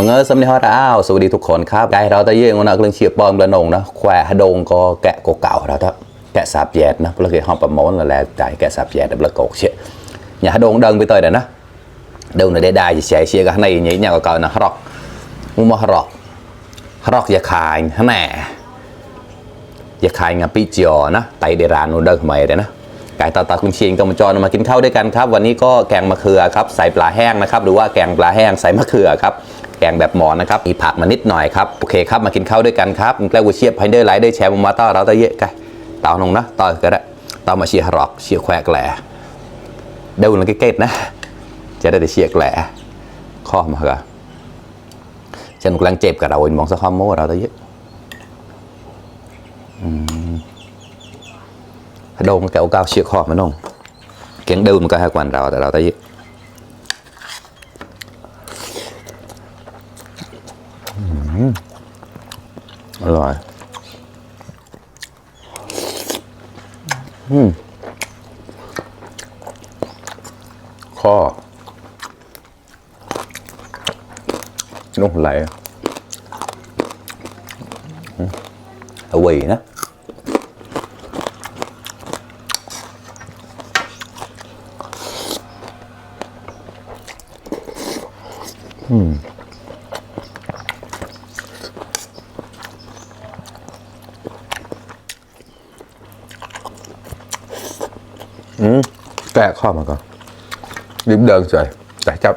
มึงสำเนียงเราสวัสดีทุกคนครับไกเราตะเยี่ยงวันนั้นเรื่องเชียร์ปอมกระนงนะแขวะโดงก็แกะเก่าเราทับแกะสาบแยดนะเพราะเกี่ยวกับประมวลแล้วแหละใจแกะสาบแยดแล้วโกกเชี่ยnhà đồn đơn với tôi đấy nè đâu này đại chỉ xe xe cái này nhảy nhà có là rock mua rock giờ khai thế này giờ khai ngà pi chiòนะไตเดรานนู่นเดิมใหม่เลยนะไก่ตาคุณเชียงกับมันจอมากินข้าวด้วยกันครับวันนี้ก็แกงมะเขือครับใส่ปลาแห้งนะครับหรือว่าแกงปลาแห้งใส่มะเขือครับแกงแบบหมอนนะครับมีผักมานิดหน่อยครับโอเคครับมากินข้าวด้วยกันครับแล้วกูเชียร์ไพเดอร์ไลท์ได้แชร์มาต่อเราตะเยอะกันต่อหนงนะต่อก็ได้ต่อมาเชียร์ร็อกเชียร์แควกแหล่đâu là cái kết nèจะได้แต่เชียร์แหล่ข้อมาเหรอฉันกำลังเจ็บกับเรามองสักข้อโม่เราตะเยอะโดนแก้วก้าวเชียร์ข้อมันน้องเก่งดูมันก็ให้กวนเราแต่เราตะเยอะอร่อยข้อนุ่มไหลเอาไว้นะแกะข้อมาก่อนริมเดินใส่แต่จับ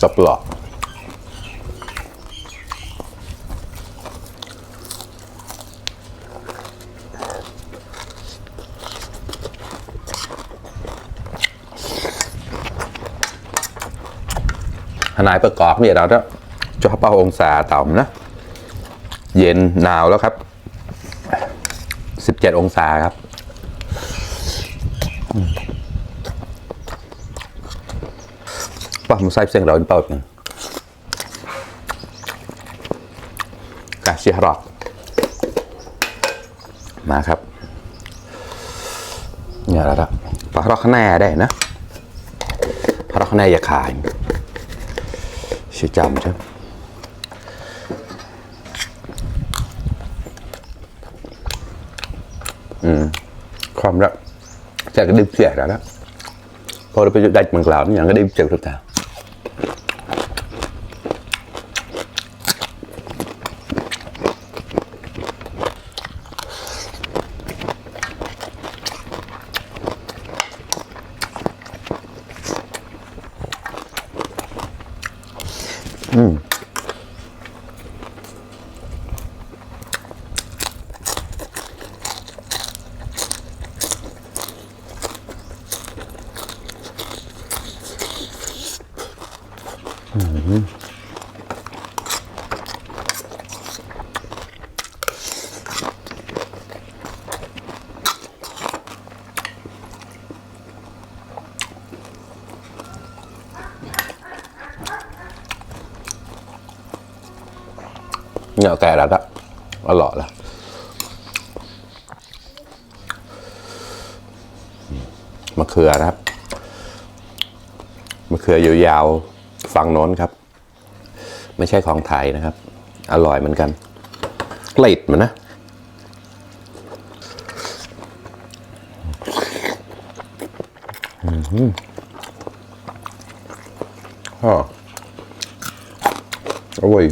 สับหลอกนายประกอบเนี่ยเราจะเป้าองศาต่ำนะเย็นหนาวแล้วครับ17 องศาครับป้าผมใส่เส้นเราเป็นเป่ากันกาเชียร์รอกมาครับเนี่ยแล้วละปลารอกข้างหน้าได้นะปลารอกข้างหน้าอย่าขายชื่อจำใช่ความรักจะก็ดิ้นเสียแล้วพอเราไปได้มันกล่าวอย่างก็ดิ้นเจ็บทุกทางnhờ kè là đóอร่อยละมะเขือนะครับมะเขือยาวๆฝั่งโน้นครับไม่ใช่ของไทยนะครับอร่อยเหมือนกันกลิ่นมันนะอร่อย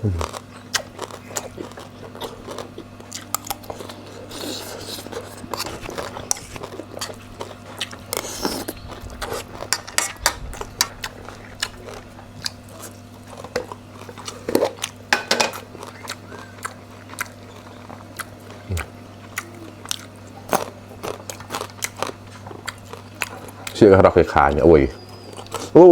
เชื่อเราเคยขายเนี่ยโอ้ยโอ้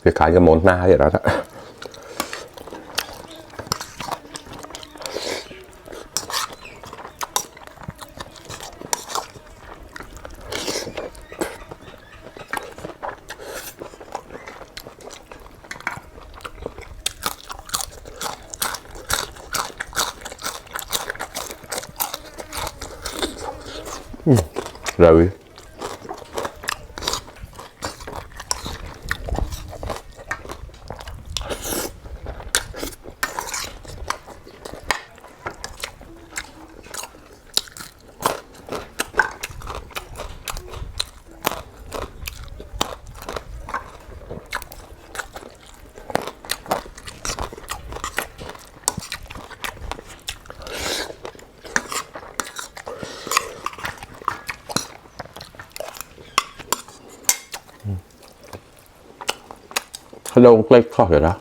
เคยขายกับหมอนหน้าอย่างนั้นเลยขนมเล็กข้าวเหรอนะ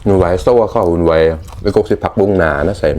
หนูไว้โซ่เข้าหุ่นไว้ไปกกสิผักบุ้งหนานะเสม